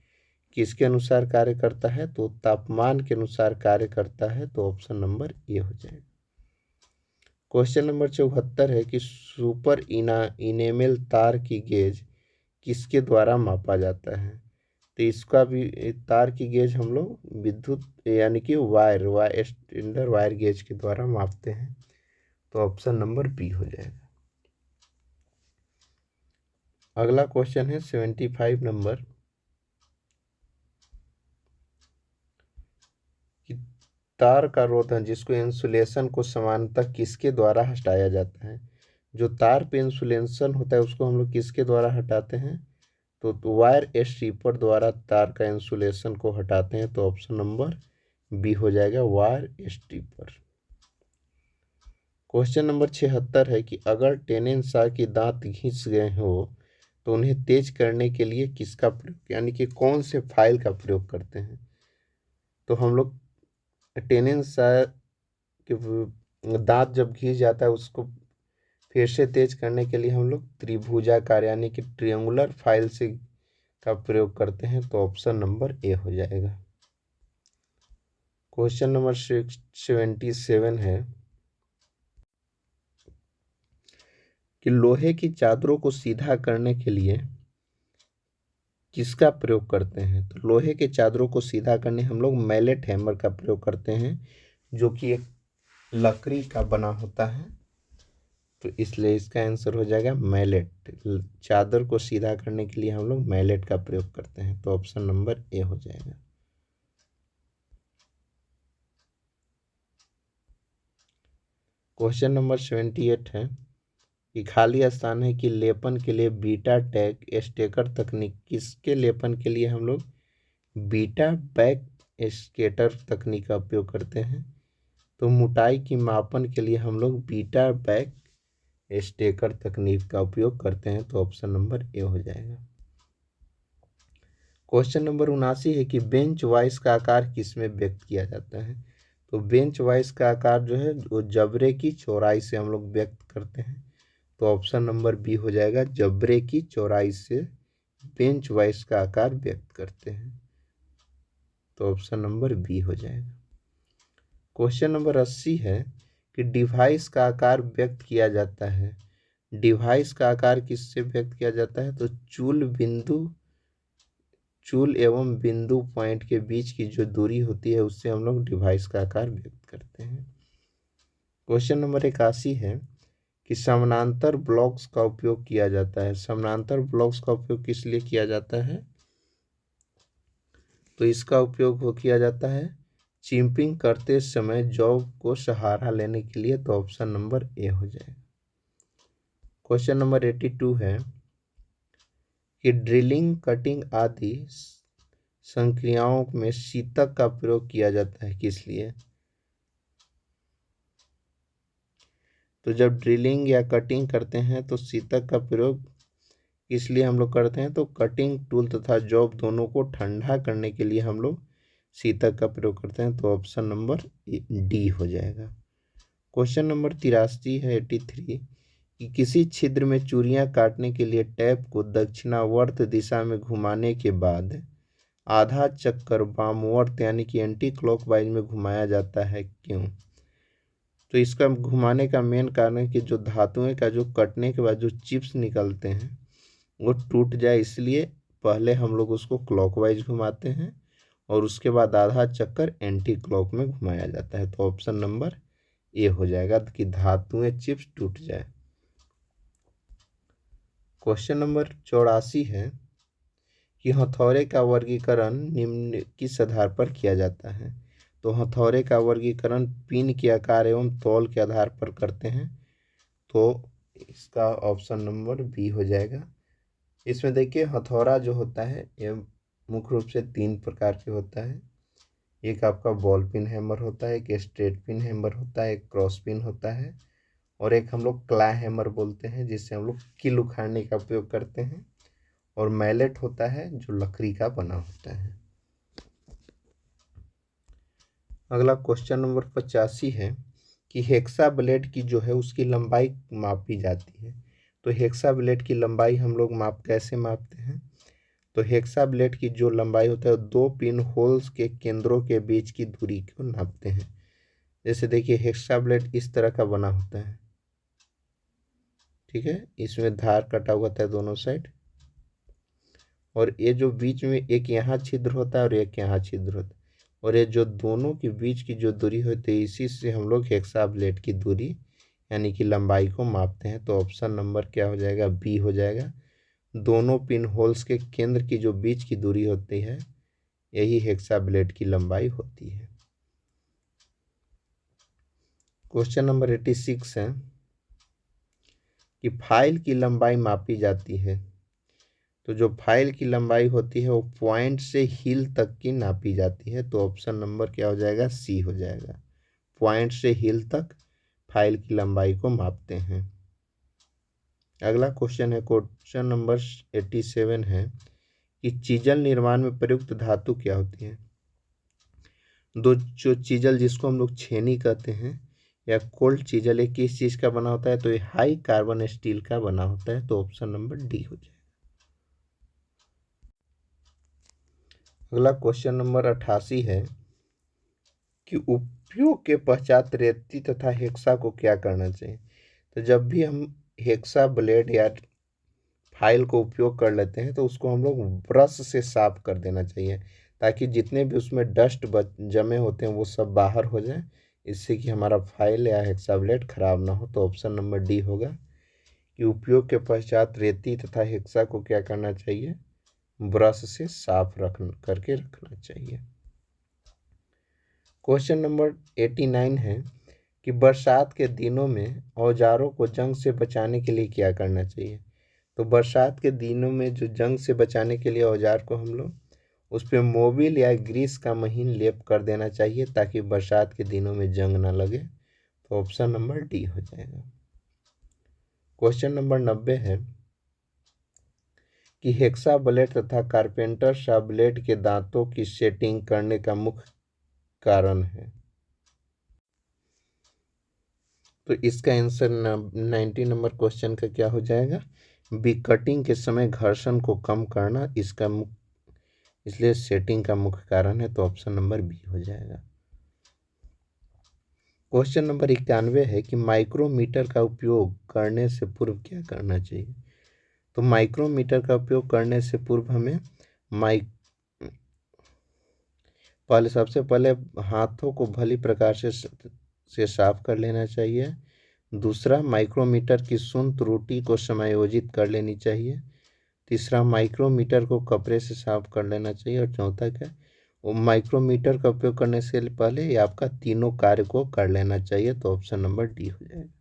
किसके अनुसार कार्य करता है? तो तापमान के अनुसार कार्य करता है, तो ऑप्शन नंबर ए हो जाएगा। क्वेश्चन नंबर 74 है कि सुपर इनेमल तार की गेज किसके द्वारा मापा जाता है? तो इसका भी तार की गेज हम लोग विद्युत यानी कि वायर स्टैंडर्ड वायर गेज के द्वारा मापते हैं, तो ऑप्शन नंबर बी हो जाएगा। अगला क्वेश्चन है 75 नंबर कि तार का रोधन जिसको इंसुलेशन को समानतः किसके द्वारा हटाया जाता है? जो तार पे इंसुलेशन होता है उसको हम लोग किसके द्वारा हटाते हैं? तो वायर स्ट्रिपर द्वारा तार का इंसुलेशन को हटाते हैं, तो ऑप्शन नंबर बी हो जाएगा, वायर स्ट्रिपर। क्वेश्चन नंबर 76 है कि अगर टेनेन के दांत घिस गए हो तो उन्हें तेज करने के लिए किसका प्रयोग यानी कि कौन से फाइल का प्रयोग करते हैं? तो हम लोग टेनेन के दांत जब घिस जाता है उसको फिर से तेज करने के लिए हम लोग त्रिभुजाकार यानी कि ट्रायंगुलर फाइल से का प्रयोग करते हैं, तो ऑप्शन नंबर ए हो जाएगा। क्वेश्चन नंबर 77 है कि लोहे की चादरों को सीधा करने के लिए किसका प्रयोग करते हैं? तो लोहे के चादरों को सीधा करने हम लोग मैलेट हैमर का प्रयोग करते हैं, जो कि एक लकड़ी का बना होता है, तो इसलिए इसका आंसर हो जाएगा मैलेट। चादर को सीधा करने के लिए हम लोग मैलेट का प्रयोग करते हैं, तो ऑप्शन नंबर ए हो जाएगा। क्वेश्चन नंबर 78 है कि खाली स्थान है कि लेपन के लिए बीटा टैग स्टेकर तकनीक किसके लेपन के लिए हम लोग बीटा बैक स्केटर तकनीक का उपयोग करते हैं? तो मोटाई की मापन के लिए हम लोग बीटा बैक स्टेकर तकनीक का उपयोग करते हैं, तो ऑप्शन नंबर ए हो जाएगा। क्वेश्चन नंबर 79 है कि बेंच वाइज का आकार किसमें व्यक्त किया जाता है। तो बेंच वाइज का आकार जो है वो जबड़े की चौड़ाई से हम लोग व्यक्त करते हैं, तो ऑप्शन नंबर बी हो जाएगा। जबड़े की चौड़ाई से बेंच वाइज का आकार व्यक्त करते हैं, तो ऑप्शन नंबर बी हो जाएगा। क्वेश्चन नंबर 80 है कि डिवाइस का आकार व्यक्त किया जाता है। डिवाइस का आकार किससे व्यक्त किया जाता है, तो चूल एवं बिंदु पॉइंट के बीच की जो दूरी होती है उससे हम लोग डिवाइस का आकार व्यक्त करते हैं। क्वेश्चन नंबर 81 है कि समानांतर ब्लॉक्स का उपयोग किया जाता है। समानांतर ब्लॉक्स का उपयोग किस लिए किया जाता है, तो इसका उपयोग वो किया जाता है चिंपिंग करते समय जॉब को सहारा लेने के लिए, तो ऑप्शन नंबर ए हो जाएगा। क्वेश्चन नंबर 82 है कि ड्रिलिंग, कटिंग आदि संक्रियाओं में शीतक का प्रयोग किया जाता है किस लिए, तो जब ड्रिलिंग या कटिंग करते हैं तो शीतक का प्रयोग इसलिए हम लोग करते हैं, तो कटिंग टूल तथा जॉब दोनों को ठंडा करने के लिए हम लोग शीतक का प्रयोग करते हैं, तो ऑप्शन नंबर डी हो जाएगा। क्वेश्चन नंबर 83 है 83 कि किसी छिद्र में चूड़ियां काटने के लिए टैप को दक्षिणावर्त दिशा में घुमाने के बाद आधा चक्कर वामवर्त यानी कि एंटी क्लॉकवाइज में घुमाया जाता है, क्यों, तो इसका घुमाने का मेन कारण है कि जो धातुएं का जो कटने के बाद जो चिप्स निकलते हैं वो टूट जाए, इसलिए पहले हम लोग उसको क्लॉकवाइज घुमाते हैं और उसके बाद आधा चक्कर एंटी क्लॉक में घुमाया जाता है, तो ऑप्शन नंबर ए हो जाएगा कि धातुएं चिप्स टूट जाए। क्वेश्चन नंबर 84 है कि हथौड़े का वर्गीकरण निम्न किस आधार पर किया जाता है, तो हथौड़े का वर्गीकरण पिन के आकार एवं तौल के आधार पर करते हैं, तो इसका ऑप्शन नंबर बी हो जाएगा। इसमें देखिए हथौड़ा जो होता है ये मुख्य रूप से 3 प्रकार के होता है। एक आपका बॉल पिन हैमर होता है, एक स्ट्रेट पिन हैमर होता है, एक क्रॉस पिन होता है, और एक हम लोग क्ला हैमर बोलते हैं जिससे हम लोग कील उखाड़ने का उपयोग करते हैं, और मैलेट होता है जो लकड़ी का बना होता है। अगला क्वेश्चन नंबर 85 है कि हेक्सा ब्लेड की जो है उसकी लंबाई मापी जाती है, तो हेक्सा ब्लेड की लंबाई हम लोग कैसे मापते हैं, तो हेक्सा ब्लेड की जो लंबाई होता है 2 पिन होल्स के केंद्रों के बीच की दूरी को नापते हैं। जैसे देखिए हेक्सा ब्लेड इस तरह का बना होता है, ठीक है, इसमें धार कटा हुआ होता है दोनों साइड, और ये जो बीच में एक यहाँ छिद्र होता है और एक यहाँ छिद्र होता है, और ये जो दोनों के बीच की जो दूरी होती है इसी से हम लोग हेक्सा ब्लेड की दूरी यानी कि लंबाई को मापते हैं, तो ऑप्शन नंबर क्या हो जाएगा, बी हो जाएगा। दोनों पिन होल्स के केंद्र की जो बीच की दूरी होती है यही हेक्सा ब्लेड की लंबाई होती है। क्वेश्चन नंबर 86 है कि फाइल की लंबाई मापी जाती है, तो जो फाइल की लंबाई होती है वो पॉइंट से हील तक की नापी जाती है, तो ऑप्शन नंबर क्या हो जाएगा, सी हो जाएगा। पॉइंट से हील तक फाइल की लंबाई को मापते हैं। अगला क्वेश्चन है क्वेश्चन नंबर 87 है कि चीजल निर्माण में प्रयुक्त धातु क्या होती है, दो जो चीजल जिसको हम लोग छेनी कहते हैं या कोल्ड चीजल ये किस चीज का बना होता है, तो ये हाई कार्बन स्टील का बना होता है, तो ऑप्शन नंबर डी हो जाएगा। अगला क्वेश्चन नंबर 88 है कि उपयोग के पश्चात रेती तथा हेक्सा को क्या करना चाहिए, तो जब भी हम हेक्सा ब्लेड या फाइल को उपयोग कर लेते हैं तो उसको हम लोग ब्रश से साफ कर देना चाहिए, ताकि जितने भी उसमें डस्ट जमे होते हैं वो सब बाहर हो जाए, इससे कि हमारा फाइल या हेक्सा ब्लेड खराब ना हो, तो ऑप्शन नंबर डी होगा कि उपयोग के पश्चात रेती तथा हेक्सा को क्या करना चाहिए, ब्रश से साफ करके रखना चाहिए। क्वेश्चन नंबर 89 है कि बरसात के दिनों में औजारों को जंग से बचाने के लिए क्या करना चाहिए, तो बरसात के दिनों में जो जंग से बचाने के लिए औजार को हम लोग उस पर मोबिल या ग्रीस का महीन लेप कर देना चाहिए ताकि बरसात के दिनों में जंग ना लगे, तो ऑप्शन नंबर डी हो जाएगा। क्वेश्चन नंबर 90 है कि हेक्सा ब्लेड तथा कारपेंटर शॉ ब्लेड के दांतों की सेटिंग करने का मुख्य कारण है। तो इसका आंसर 90 नंबर क्वेश्चन का क्या हो जाएगा? बी, कटिंग के समय घर्षण को कम करना इसका इसलिए सेटिंग का मुख्य कारण है। तो ऑप्शन नंबर बी हो जाएगा। क्वेश्चन नंबर 91 है कि माइक्रोमीटर का उपयोग करने से पूर्व क्या करना चाहिए। तो माइक्रोमीटर का उपयोग करने से पूर्व हमें सबसे पहले हाथों को भली प्रकार से साफ कर लेना चाहिए। दूसरा, माइक्रोमीटर की शून्य त्रुटि को समायोजित कर लेनी चाहिए। तीसरा, माइक्रोमीटर को कपड़े से साफ कर लेना चाहिए। और चौथा क्या, वो माइक्रोमीटर का उपयोग करने से पहले ये आपका तीनों कार्य को कर लेना चाहिए। तो ऑप्शन नंबर डी हो जाएगा।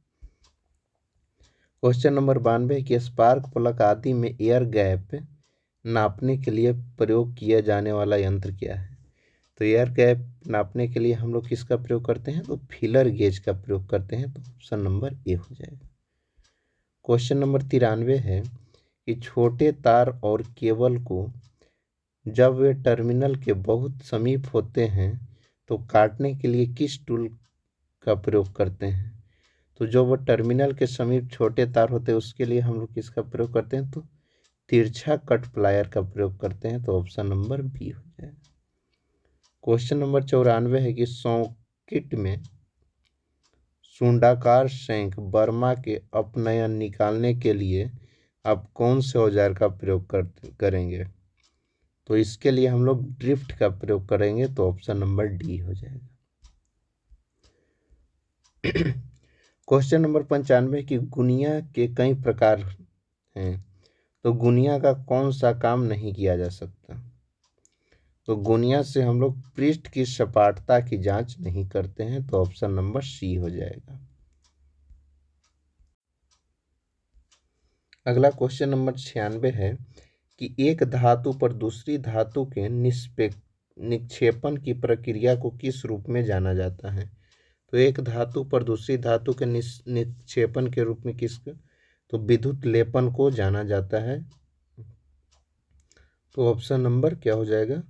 क्वेश्चन नंबर 92 कि स्पार्क प्लग आदि में एयर गैप नापने के लिए प्रयोग किया जाने वाला यंत्र क्या है। तो एयर गैप नापने के लिए हम लोग किसका प्रयोग करते हैं? तो फीलर गेज का प्रयोग करते हैं। तो ऑप्शन नंबर ए हो जाएगा। क्वेश्चन नंबर 93 है कि छोटे तार और केबल को जब वे टर्मिनल के बहुत समीप होते हैं तो काटने के लिए किस टूल का प्रयोग करते हैं। तो जो वो टर्मिनल के समीप छोटे तार होते हैं उसके लिए हम लोग किसका प्रयोग करते हैं? तो तिरछा कट प्लायर का प्रयोग करते हैं। तो ऑप्शन नंबर बी हो जाएगा। क्वेश्चन नंबर 94 है कि सॉकेट में सुंडाकार शंख बर्मा के अपनयन निकालने के लिए आप कौन से औजार का प्रयोग करेंगे। तो इसके लिए हम लोग ड्रिफ्ट का प्रयोग करेंगे। तो ऑप्शन नंबर डी हो जाएगा। क्वेश्चन नंबर 95 की गुनिया के कई प्रकार हैं। तो गुनिया का कौन सा काम नहीं किया जा सकता। तो गुनिया से हम लोग पृष्ठ की सपाटता की जांच नहीं करते हैं। तो ऑप्शन नंबर सी हो जाएगा। अगला क्वेश्चन नंबर 96 है कि एक धातु पर दूसरी धातु के निक्षेपण की प्रक्रिया को किस रूप में जाना जाता है। तो एक धातु पर दूसरी धातु के निक्षेपण के रूप में तो विद्युत लेपन को जाना जाता है। तो ऑप्शन नंबर क्या हो जाएगा?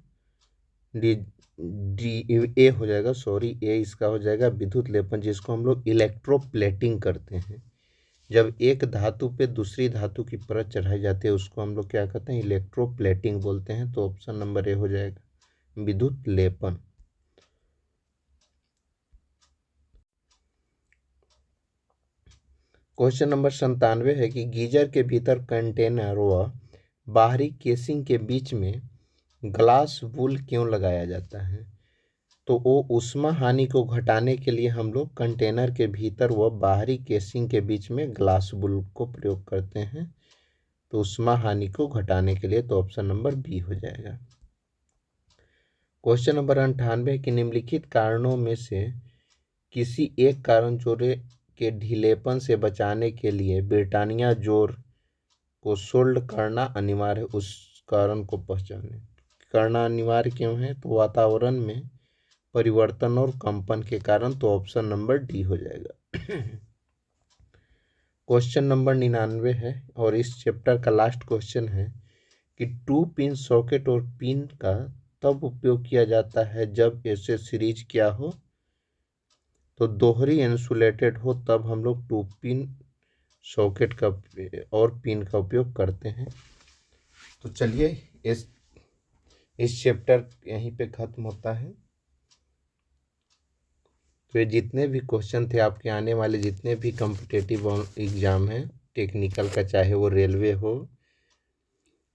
डी ए हो जाएगा। सॉरी, ए इसका हो जाएगा विद्युत लेपन, जिसको हम लोग इलेक्ट्रोप्लेटिंग करते हैं। जब एक धातु पे दूसरी धातु की परत चढ़ाई जाती है उसको हम लोग क्या कहते हैं? इलेक्ट्रोप्लेटिंग बोलते हैं। तो ऑप्शन नंबर ए हो जाएगा विद्युत लेपन। क्वेश्चन नंबर 97 है कि गीजर के भीतर कंटेनर व बाहरी केसिंग के बीच में ग्लास वूल क्यों लगाया जाता है। तो वो ऊष्मा हानि को घटाने के लिए हम लोग कंटेनर के भीतर व बाहरी केसिंग के बीच में ग्लास वूल को प्रयोग करते हैं। तो ऊष्मा हानि को घटाने के लिए। तो ऑप्शन नंबर बी हो जाएगा। क्वेश्चन नंबर 98 कि निम्नलिखित कारणों में से किसी एक कारण जोड़े के ढीलेपन से बचाने के लिए ब्रिटानिया जोर को सोल्ड करना अनिवार्य है। उस कारण को पहचाने करना अनिवार्य क्यों है? तो वातावरण में परिवर्तन और कंपन के कारण। तो ऑप्शन नंबर डी हो जाएगा। क्वेश्चन नंबर 99 है और इस चैप्टर का लास्ट क्वेश्चन है कि 2 पिन सॉकेट और पिन का तब उपयोग किया जाता है जब ऐसे सीरीज क्या हो। तो दोहरी इंसुलेटेड हो तब हम लोग 2 पिन सॉकेट का और पिन का उपयोग करते हैं। तो चलिए इस चैप्टर यहीं पे खत्म होता है। तो ये जितने भी क्वेश्चन थे आपके आने वाले जितने भी कॉम्पिटिटिव एग्जाम हैं टेक्निकल का, चाहे वो रेलवे हो,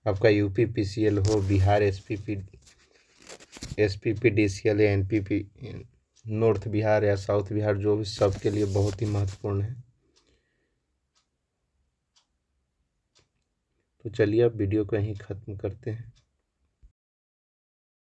आपका यूपी पीसीएल हो, बिहार एसपीपी डीसीएल या एनपीपी नॉर्थ बिहार या साउथ बिहार, जो भी सबके लिए बहुत ही महत्वपूर्ण है। तो चलिए अब वीडियो को यहीं ख़त्म करते हैं।